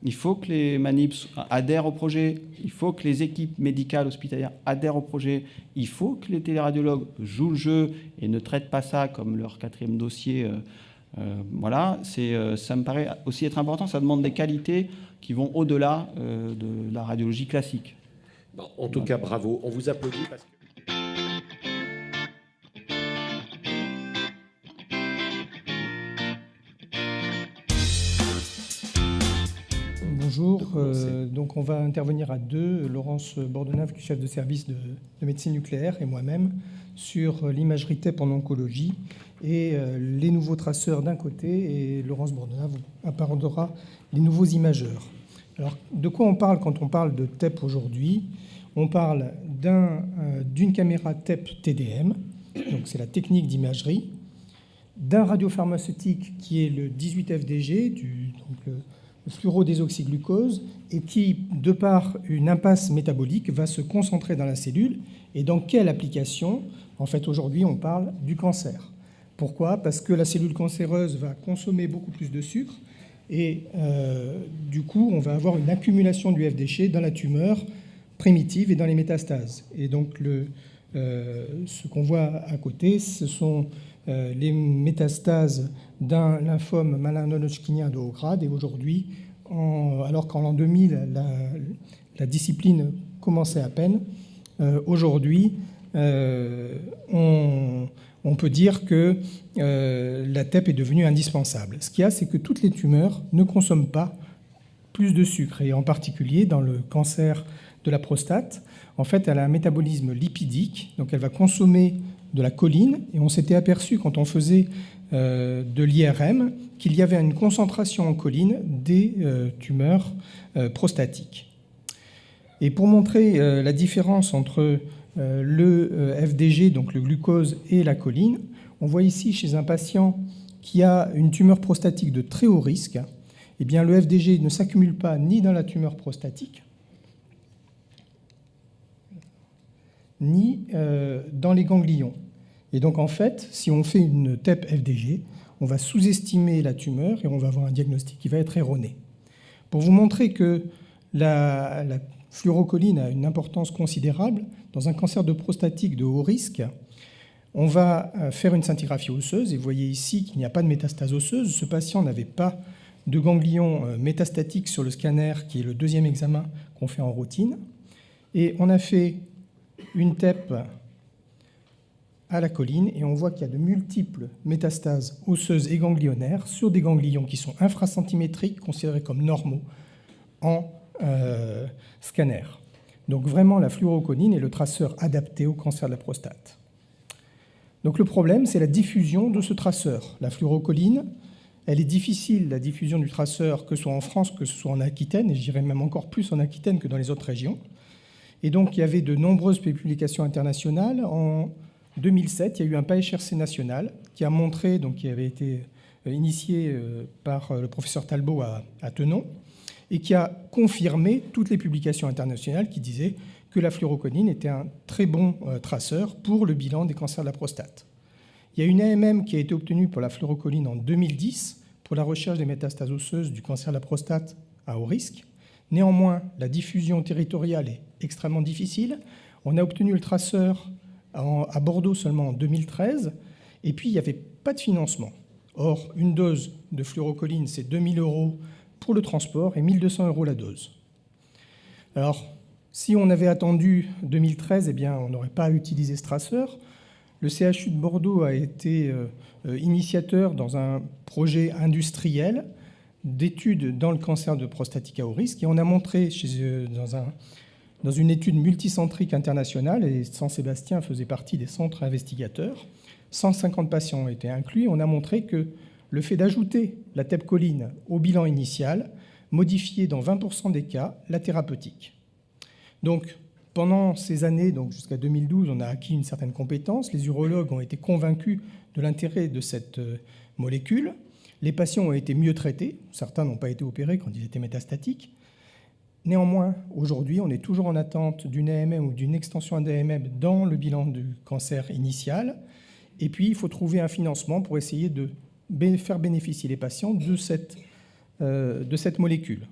Il faut que les manips adhèrent au projet, il faut que les équipes médicales hospitalières adhèrent au projet, il faut que les téléradiologues jouent le jeu et ne traitent pas ça comme leur 4e dossier. Ça me paraît aussi être important, ça demande des qualités qui vont au-delà de la radiologie classique. Bon, en tout cas, bravo. On vous applaudit parce que... Bonjour, donc on va intervenir à deux, Laurence Bordenave, chef de service de médecine nucléaire, et moi-même, sur l'imagerie TEP en oncologie et les nouveaux traceurs d'un côté, et Laurence Bordenave apportera les nouveaux imageurs. Alors, de quoi on parle quand on parle de TEP aujourd'hui? On parle d'une caméra TEP TDM, donc c'est la technique d'imagerie, d'un radiopharmaceutique qui est le 18-FDG, le fluorodésoxyglucose, et qui, de par une impasse métabolique, va se concentrer dans la cellule. Et dans quelle application? En fait, aujourd'hui, on parle du cancer. Pourquoi? Parce que la cellule cancéreuse va consommer beaucoup plus de sucre, et du coup, on va avoir une accumulation du F-déchet dans la tumeur primitive et dans les métastases. Et donc, ce qu'on voit à côté, ce sont les métastases d'un lymphome malin non-hodgkinien de haut grade. Et aujourd'hui, alors qu'en l'an 2000, la discipline commençait à peine, aujourd'hui, on peut dire que la TEP est devenue indispensable. Ce qu'il y a, c'est que toutes les tumeurs ne consomment pas plus de sucre. Et en particulier, dans le cancer de la prostate, en fait, elle a un métabolisme lipidique, donc elle va consommer de la choline. Et on s'était aperçu, quand on faisait de l'IRM, qu'il y avait une concentration en choline des tumeurs prostatiques. Et pour montrer la différence entre le FDG, donc le glucose, et la choline, on voit ici chez un patient qui a une tumeur prostatique de très haut risque, eh bien, le FDG ne s'accumule pas ni dans la tumeur prostatique, ni dans les ganglions. Et donc, en fait, si on fait une TEP FDG, on va sous-estimer la tumeur et on va avoir un diagnostic qui va être erroné. Pour vous montrer que la fluorocholine a une importance considérable, dans un cancer de prostatique de haut risque, on va faire une scintigraphie osseuse, et vous voyez ici qu'il n'y a pas de métastase osseuse. Ce patient n'avait pas de ganglion métastatique sur le scanner, qui est le deuxième examen qu'on fait en routine. Et on a fait une TEP à la choline, et on voit qu'il y a de multiples métastases osseuses et ganglionnaires sur des ganglions qui sont infracentimétriques, considérés comme normaux en scanner. Donc vraiment, la fluorocholine est le traceur adapté au cancer de la prostate. Donc le problème, c'est la diffusion de ce traceur. La fluorocholine, elle est difficile, la diffusion du traceur, que ce soit en France, que ce soit en Aquitaine, et je dirais même encore plus en Aquitaine que dans les autres régions. Et donc il y avait de nombreuses publications internationales. En 2007, il y a eu un PHRC national qui a montré, donc qui avait été initié par le professeur Talbot à Tenon, et qui a confirmé toutes les publications internationales qui disaient que la fluorocholine était un très bon traceur pour le bilan des cancers de la prostate. Il y a une AMM qui a été obtenue pour la fluorocholine en 2010 pour la recherche des métastases osseuses du cancer de la prostate à haut risque. Néanmoins, la diffusion territoriale est extrêmement difficile. On a obtenu le traceur à Bordeaux seulement en 2013, et puis il n'y avait pas de financement. Or, une dose de fluorocholine, c'est 2 000 € pour le transport et 1 200 € la dose. Alors, si on avait attendu 2013, eh bien, on n'aurait pas utilisé ce traceur. Le CHU de Bordeaux a été initiateur dans un projet industriel d'études dans le cancer de prostatique à haut risque, et on a montré dans une étude multicentrique internationale, et Saint-Sébastien faisait partie des centres investigateurs, 150 patients ont été inclus, on a montré que le fait d'ajouter la tepcoline au bilan initial modifiait dans 20% des cas la thérapeutique. Donc, pendant ces années, donc jusqu'à 2012, on a acquis une certaine compétence. Les urologues ont été convaincus de l'intérêt de cette molécule. Les patients ont été mieux traités. Certains n'ont pas été opérés quand ils étaient métastatiques. Néanmoins, aujourd'hui, on est toujours en attente d'une AMM ou d'une extension d'AMM dans le bilan du cancer initial. Et puis, il faut trouver un financement pour essayer de faire bénéficier les patients de cette molécule.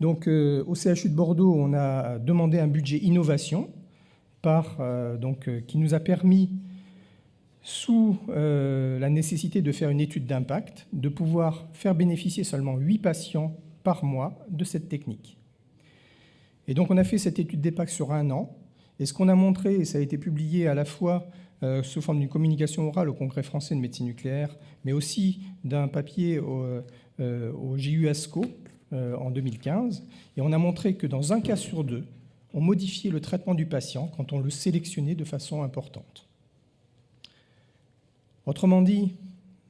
Donc, au CHU de Bordeaux, on a demandé un budget innovation qui nous a permis, sous la nécessité de faire une étude d'impact, de pouvoir faire bénéficier seulement 8 patients par mois de cette technique. Et donc, on a fait cette étude d'impact sur 1 an. Et ce qu'on a montré, et ça a été publié à la fois sous forme d'une communication orale au Congrès français de médecine nucléaire, mais aussi d'un papier au JU ASCO en 2015. Et on a montré que dans un cas sur 2, on modifiait le traitement du patient quand on le sélectionnait de façon importante. Autrement dit,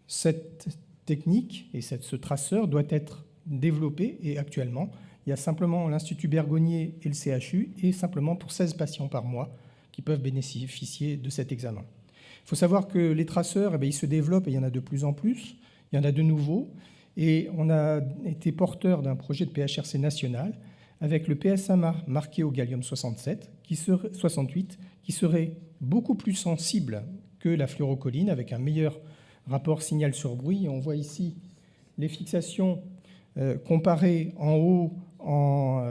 cette technique et ce traceur doit être développé, et actuellement, il y a simplement l'Institut Bergonié et le CHU, et simplement pour 16 patients par mois qui peuvent bénéficier de cet examen. Il faut savoir que les traceurs, ils se développent, et il y en a de plus en plus, il y en a de nouveaux, et on a été porteur d'un projet de PHRC national avec le PSA marqué au gallium 68, qui serait beaucoup plus sensible que la fluorocholine, avec un meilleur rapport signal sur bruit. On voit ici les fixations comparées en haut en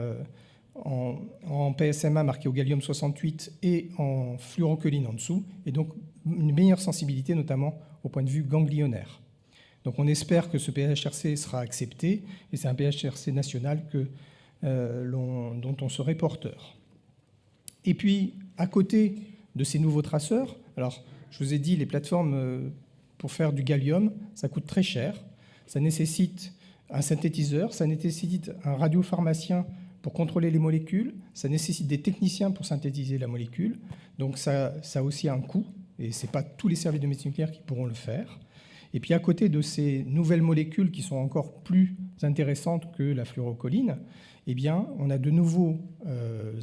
PSMA marqué au gallium 68 et en fluorocholine en dessous, et donc une meilleure sensibilité, notamment au point de vue ganglionnaire. Donc on espère que ce PHRC sera accepté, et c'est un PHRC national dont on serait porteur. Et puis, à côté de ces nouveaux traceurs, alors je vous ai dit, les plateformes pour faire du gallium, ça coûte très cher, ça nécessite un synthétiseur, ça nécessite un radiopharmacien pour contrôler les molécules, ça nécessite des techniciens pour synthétiser la molécule, donc ça a aussi un coût, et ce n'est pas tous les services de médecine nucléaire qui pourront le faire. Et puis à côté de ces nouvelles molécules qui sont encore plus intéressantes que la fluorocholine, eh bien, on a de nouveaux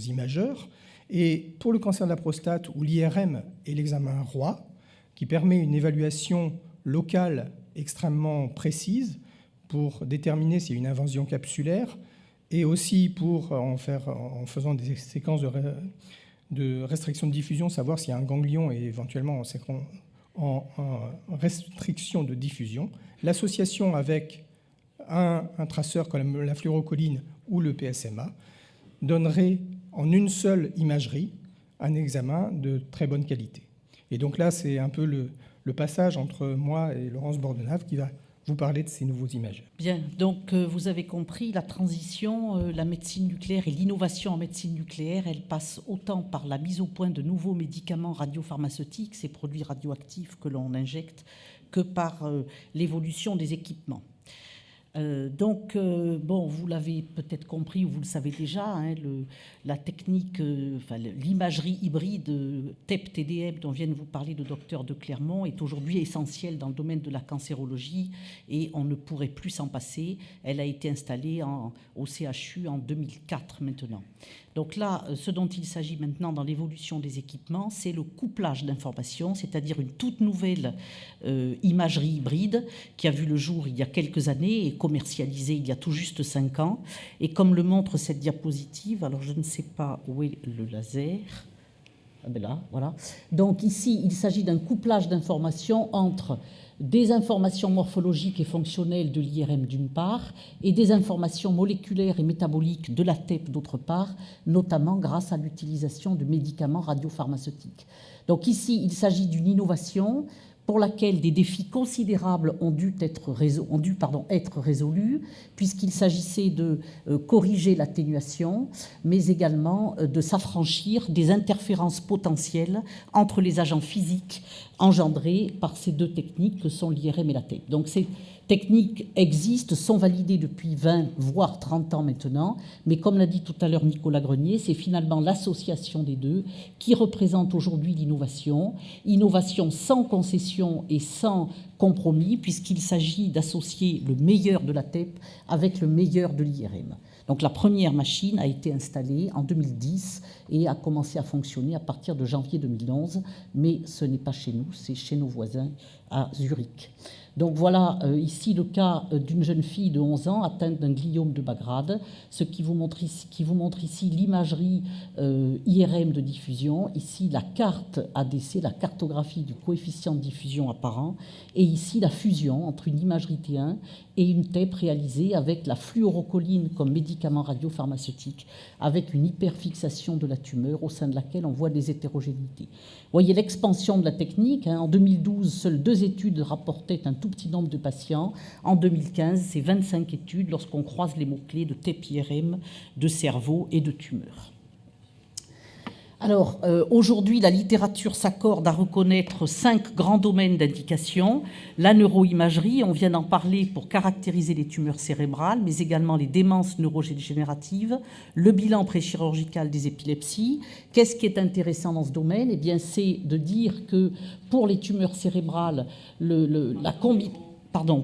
imageurs. Et pour le cancer de la prostate, où l'IRM est l'examen roi, qui permet une évaluation locales extrêmement précises pour déterminer s'il y a une invasion capsulaire et aussi en faisant des séquences de restriction de diffusion, savoir s'il y a un ganglion et éventuellement en restriction de diffusion. L'association avec un traceur comme la fluorocholine ou le PSMA donnerait en une seule imagerie un examen de très bonne qualité. Et donc là, c'est un peu le passage entre moi et Laurence Bordenave qui va vous parler de ces nouveaux images. Bien, donc vous avez compris, la transition, la médecine nucléaire et l'innovation en médecine nucléaire, elle passe autant par la mise au point de nouveaux médicaments radiopharmaceutiques, ces produits radioactifs que l'on injecte, que par l'évolution des équipements. Bon, vous l'avez peut-être compris ou vous le savez déjà, hein, la technique, l'imagerie hybride TEP-TDM dont viennent vous parler le docteur de Clermont est aujourd'hui essentielle dans le domaine de la cancérologie et on ne pourrait plus s'en passer. Elle a été installée au CHU en 2004 maintenant. Donc là, ce dont il s'agit maintenant dans l'évolution des équipements, c'est le couplage d'informations, c'est-à-dire une toute nouvelle imagerie hybride qui a vu le jour il y a quelques années et commercialisée il y a tout juste 5 ans. Et comme le montre cette diapositive, alors je ne sais pas où est le laser. Ah ben là, voilà. Donc ici, il s'agit d'un couplage d'informations entre des informations morphologiques et fonctionnelles de l'IRM d'une part et des informations moléculaires et métaboliques de la TEP d'autre part, notamment grâce à l'utilisation de médicaments radiopharmaceutiques. Donc ici, il s'agit d'une innovation pour laquelle des défis considérables ont dû être résolus, puisqu'il s'agissait de corriger l'atténuation, mais également de s'affranchir des interférences potentielles entre les agents physiques engendrés par ces deux techniques que sont l'IRM et la TEP. Donc ces techniques existent, sont validées depuis 20 voire 30 ans maintenant, mais comme l'a dit tout à l'heure Nicolas Grenier, c'est finalement l'association des deux qui représente aujourd'hui l'innovation, innovation sans concession et sans compromis, puisqu'il s'agit d'associer le meilleur de la TEP avec le meilleur de l'IRM. Donc la première machine a été installée en 2010 et a commencé à fonctionner à partir de janvier 2011, mais ce n'est pas chez nous, c'est chez nos voisins à Zurich. Donc voilà ici le cas d'une jeune fille de 11 ans atteinte d'un gliome de bas grade, ce qui vous montre ici l'imagerie IRM de diffusion, ici la carte ADC, la cartographie du coefficient de diffusion apparent, et ici la fusion entre une imagerie T1 et une TEP réalisée avec la fluorocholine comme médicament radiopharmaceutique, avec une hyperfixation de la tumeur au sein de laquelle on voit des hétérogénéités. Vous voyez l'expansion de la technique. En 2012, seules 2 études rapportaient un tout petit nombre de patients. En 2015, c'est 25 études lorsqu'on croise les mots-clés de TEP-IRM, de cerveau et de tumeur. Alors, aujourd'hui, la littérature s'accorde à reconnaître 5 grands domaines d'indication. La neuroimagerie, on vient d'en parler pour caractériser les tumeurs cérébrales, mais également les démences neurodégénératives, le bilan préchirurgical des épilepsies. Qu'est-ce qui est intéressant dans ce domaine ? Eh bien, c'est de dire que pour les tumeurs cérébrales,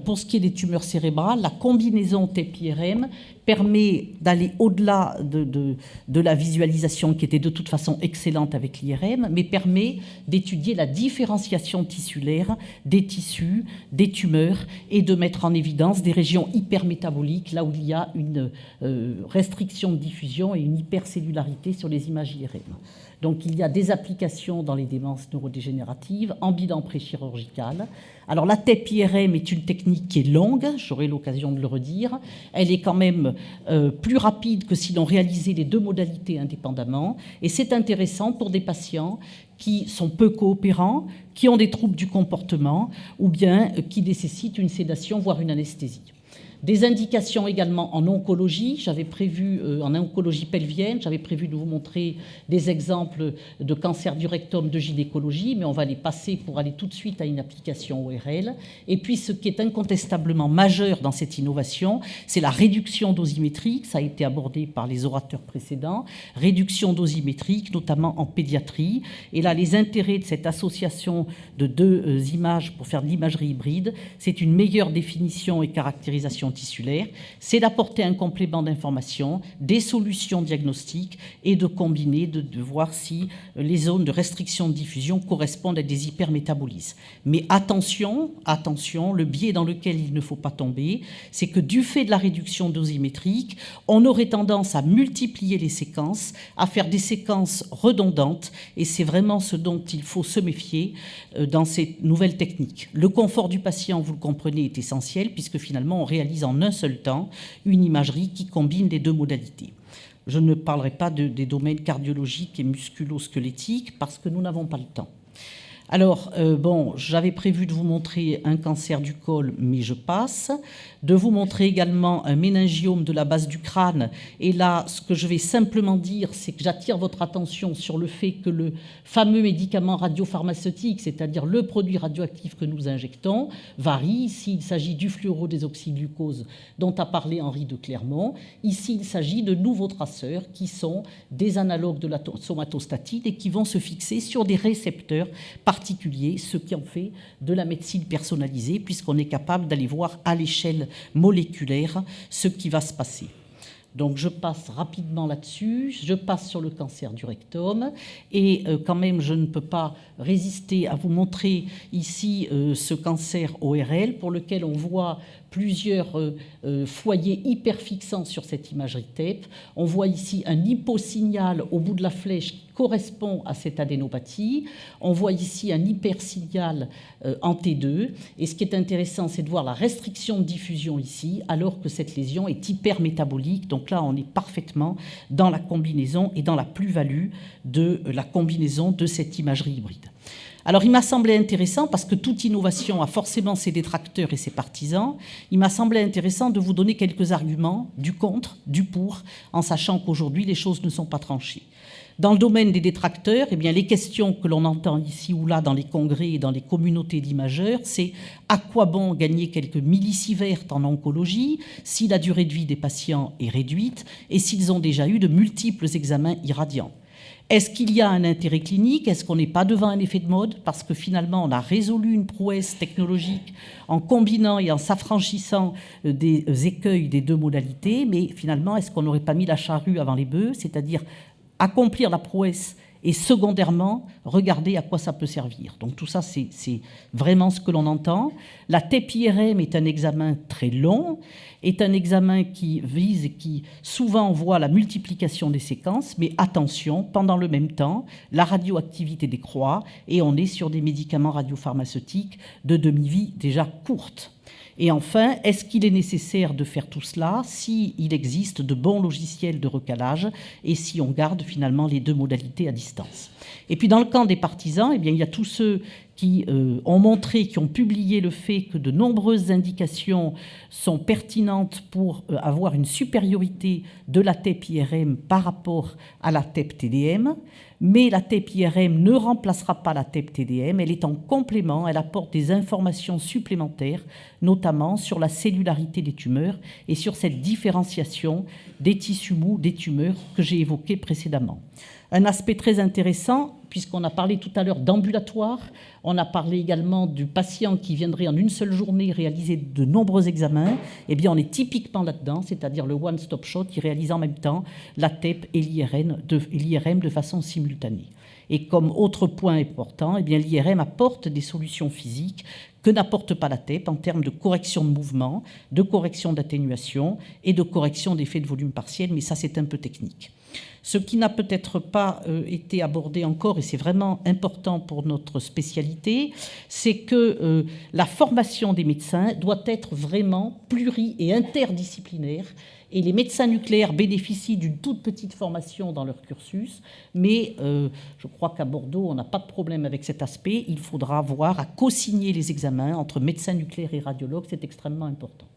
pour ce qui est des tumeurs cérébrales, la combinaison TEP-IRM permet d'aller au-delà de la visualisation qui était de toute façon excellente avec l'IRM, mais permet d'étudier la différenciation tissulaire des tissus, des tumeurs, et de mettre en évidence des régions hypermétaboliques, là où il y a une restriction de diffusion et une hypercellularité sur les images IRM. Donc il y a des applications dans les démences neurodégénératives, en bilan préchirurgical. Alors la TEP-IRM est une technique qui est longue, j'aurai l'occasion de le redire. Elle est quand même plus rapide que si l'on réalisait les 2 modalités indépendamment. Et c'est intéressant pour des patients qui sont peu coopérants, qui ont des troubles du comportement ou bien qui nécessitent une sédation, voire une anesthésie. Des indications également en oncologie. J'avais prévu, en oncologie pelvienne, j'avais prévu de vous montrer des exemples de cancer du rectum de gynécologie, mais on va les passer pour aller tout de suite à une application ORL. Et puis, ce qui est incontestablement majeur dans cette innovation, c'est la réduction dosimétrique. Ça a été abordé par les orateurs précédents. Réduction dosimétrique, notamment en pédiatrie. Et là, les intérêts de cette association de 2 images pour faire de l'imagerie hybride, c'est une meilleure définition et caractérisation régression tissulaire, c'est d'apporter un complément d'information, des solutions diagnostiques et de combiner, de voir si les zones de restriction de diffusion correspondent à des hypermétabolismes. Mais attention, le biais dans lequel il ne faut pas tomber, c'est que du fait de la réduction dosimétrique, on aurait tendance à multiplier les séquences, à faire des séquences redondantes, et c'est vraiment ce dont il faut se méfier dans ces nouvelles techniques. Le confort du patient, vous le comprenez, est essentiel, puisque finalement on réalise en un seul temps une imagerie qui combine les deux modalités. Je ne parlerai pas des domaines cardiologiques et musculo-squelettiques, parce que nous n'avons pas le temps. Alors, j'avais prévu de vous montrer un cancer du col, mais je passe. De vous montrer également un méningiome de la base du crâne. Et là, ce que je vais simplement dire, c'est que j'attire votre attention sur le fait que le fameux médicament radiopharmaceutique, c'est-à-dire le produit radioactif que nous injectons, varie. Ici, il s'agit du fluorodésoxyglucose dont a parlé Henri de Clermont. Ici, il s'agit de nouveaux traceurs qui sont des analogues de la somatostatine et qui vont se fixer sur des récepteurs particuliers, ce qui en fait de la médecine personnalisée, puisqu'on est capable d'aller voir à l'échelle moléculaire ce qui va se passer. Donc je passe rapidement là-dessus, je passe sur le cancer du rectum, et quand même je ne peux pas résister à vous montrer ici ce cancer ORL pour lequel on voit plusieurs foyers hyperfixants sur cette imagerie TEP. On voit ici un hyposignal au bout de la flèche qui correspond à cette adénopathie. On voit ici un hypersignal en T2. Et ce qui est intéressant, c'est de voir la restriction de diffusion ici, alors que cette lésion est hypermétabolique. Donc là, on est parfaitement dans la combinaison et dans la plus-value de la combinaison de cette imagerie hybride. Alors, il m'a semblé intéressant, parce que toute innovation a forcément ses détracteurs et ses partisans, il m'a semblé intéressant de vous donner quelques arguments du contre, du pour, en sachant qu'aujourd'hui, les choses ne sont pas tranchées. Dans le domaine des détracteurs, eh bien, les questions que l'on entend ici ou là dans les congrès et dans les communautés d'imageurs, c'est à quoi bon gagner quelques millisieverts en oncologie si la durée de vie des patients est réduite et s'ils ont déjà eu de multiples examens irradiants. Est-ce qu'il y a un intérêt clinique? Est-ce qu'on n'est pas devant un effet de mode? Parce que finalement, on a résolu une prouesse technologique en combinant et en s'affranchissant des écueils des deux modalités. Mais finalement, est-ce qu'on n'aurait pas mis la charrue avant les bœufs? C'est-à-dire accomplir la prouesse et secondairement, regarder à quoi ça peut servir. Donc tout ça, c'est vraiment ce que l'on entend. La TEP-IRM est un examen très long, est un examen qui vise et qui souvent voit la multiplication des séquences, mais attention, pendant le même temps, la radioactivité décroît et on est sur des médicaments radiopharmaceutiques de demi-vie déjà courte. Et enfin, est-ce qu'il est nécessaire de faire tout cela s'il existe de bons logiciels de recalage et si on garde finalement les deux modalités à distance? Et puis dans le camp des partisans, eh bien, il y a tous ceux qui ont montré, qui ont publié le fait que de nombreuses indications sont pertinentes pour avoir une supériorité de la TEP-IRM par rapport à la TEP-TDM. Mais la TEP-IRM ne remplacera pas la TEP-TDM, elle est en complément, elle apporte des informations supplémentaires, notamment sur la cellularité des tumeurs et sur cette différenciation des tissus mous, des tumeurs que j'ai évoquées précédemment. Un aspect très intéressant, puisqu'on a parlé tout à l'heure d'ambulatoire, on a parlé également du patient qui viendrait en une seule journée réaliser de nombreux examens, eh bien on est typiquement là-dedans, c'est-à-dire le one-stop shop qui réalise en même temps la TEP et l'IRM de façon simultanée. Et comme autre point important, eh bien l'IRM apporte des solutions physiques que n'apporte pas la TEP en termes de correction de mouvement, de correction d'atténuation et de correction d'effets de volume partiel, mais ça c'est un peu technique. Ce qui n'a peut-être pas été abordé encore, et c'est vraiment important pour notre spécialité, c'est que la formation des médecins doit être vraiment pluri- et interdisciplinaire. Et les médecins nucléaires bénéficient d'une toute petite formation dans leur cursus, mais je crois qu'à Bordeaux, on n'a pas de problème avec cet aspect. Il faudra avoir à co-signer les examens entre médecins nucléaires et radiologues, c'est extrêmement important.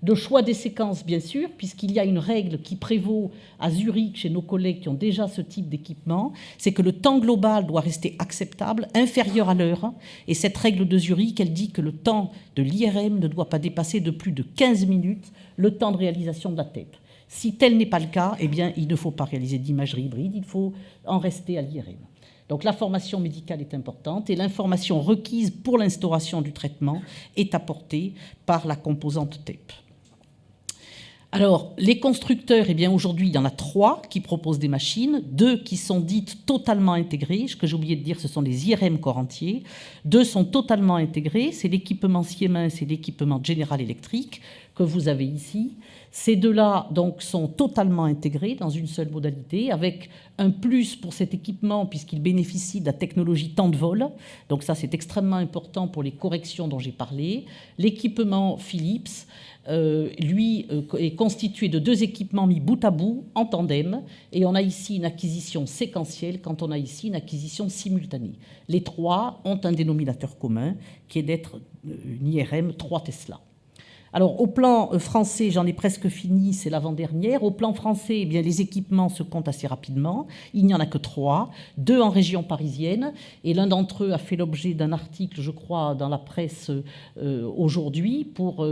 De choix des séquences, bien sûr, puisqu'il y a une règle qui prévaut à Zurich chez nos collègues qui ont déjà ce type d'équipement, c'est que le temps global doit rester acceptable, inférieur à l'heure. Et cette règle de Zurich, elle dit que le temps de l'IRM ne doit pas dépasser de plus de 15 minutes le temps de réalisation de la TEP. Si tel n'est pas le cas, eh bien, il ne faut pas réaliser d'imagerie hybride, il faut en rester à l'IRM. Donc la formation médicale est importante et l'information requise pour l'instauration du traitement est apportée par la composante TEP. Alors, les constructeurs, eh bien, aujourd'hui, il y en a 3 qui proposent des machines, 2 qui sont dites totalement intégrées. Ce que j'ai oublié de dire, ce sont les IRM corps entier. 2 sont totalement intégrés, c'est l'équipement Siemens et l'équipement General Electric que vous avez ici. Ces 2-là, donc, sont totalement intégrés dans une seule modalité, avec un plus pour cet équipement, puisqu'il bénéficie de la technologie temps de vol. Donc ça, c'est extrêmement important pour les corrections dont j'ai parlé. L'équipement Philips, lui, est constitué de 2 équipements mis bout à bout, en tandem, et on a ici une acquisition séquentielle quand on a ici une acquisition simultanée. Les 3 ont un dénominateur commun, qui est d'être une IRM 3 Tesla. Alors, au plan français, j'en ai presque fini, c'est l'avant-dernière. Au plan français, eh bien, les équipements se comptent assez rapidement. Il n'y en a que 3, 2 en région parisienne, et l'un d'entre eux a fait l'objet d'un article, je crois, dans la presse aujourd'hui pour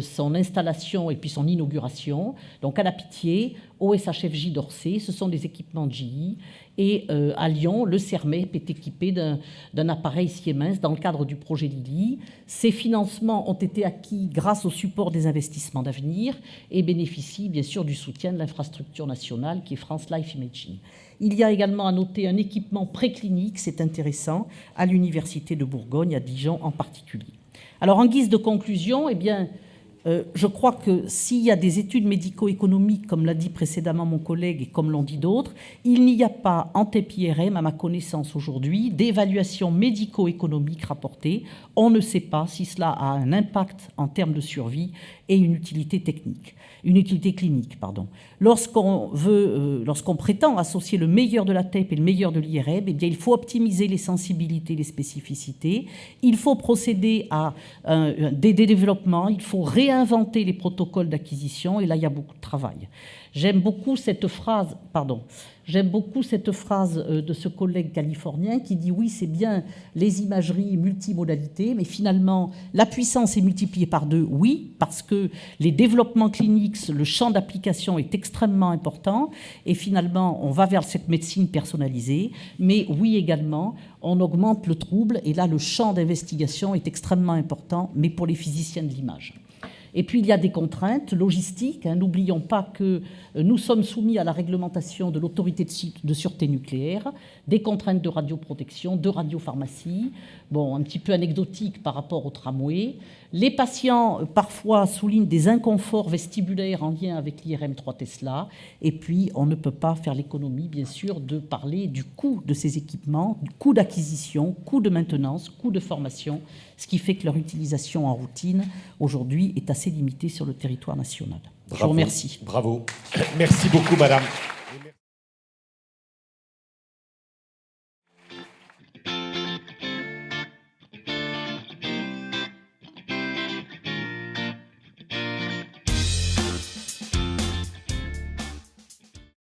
son installation et puis son inauguration. Donc, à la Pitié, au SHFJ d'Orsay, ce sont des équipements de GE. Et à Lyon, le CERMEP est équipé d'un appareil Siemens dans le cadre du projet Lily. Ces financements ont été acquis grâce au support des investissements d'avenir et bénéficient bien sûr du soutien de l'infrastructure nationale qui est France Life Imaging. Il y a également à noter un équipement préclinique, c'est intéressant, à l'Université de Bourgogne, à Dijon en particulier. Alors en guise de conclusion, eh bien, je crois que s'il y a des études médico-économiques, comme l'a dit précédemment mon collègue et comme l'ont dit d'autres, il n'y a pas en TEP-IRM, à ma connaissance aujourd'hui, d'évaluation médico-économique rapportée. On ne sait pas si cela a un impact en termes de survie et une utilité clinique. Lorsqu'on prétend associer le meilleur de la TEP et le meilleur de l'IRM, eh bien, il faut optimiser les sensibilités et les spécificités. Il faut procéder à des développements. Il faut réinventer les protocoles d'acquisition. Et là, il y a beaucoup de travail. J'aime beaucoup cette phrase de ce collègue californien qui dit oui, c'est bien les imageries multimodalités, mais finalement, la puissance est multipliée par 2, oui, parce que les développements cliniques, le champ d'application est extrêmement important, et finalement, on va vers cette médecine personnalisée, mais oui également, on augmente le trouble, et là, le champ d'investigation est extrêmement important, mais pour les physiciens de l'image. Et puis, il y a des contraintes logistiques. N'oublions pas que nous sommes soumis à la réglementation de l'autorité de sûreté nucléaire, des contraintes de radioprotection, de radiopharmacie, un petit peu anecdotique par rapport au tramway. Les patients, parfois, soulignent des inconforts vestibulaires en lien avec l'IRM 3 Tesla. Et puis, on ne peut pas faire l'économie, bien sûr, de parler du coût de ces équipements, du coût d'acquisition, coût de maintenance, coût de formation, ce qui fait que leur utilisation en routine, aujourd'hui, est assez limitée sur le territoire national. Bravo, je vous remercie. Bravo. Merci beaucoup, madame.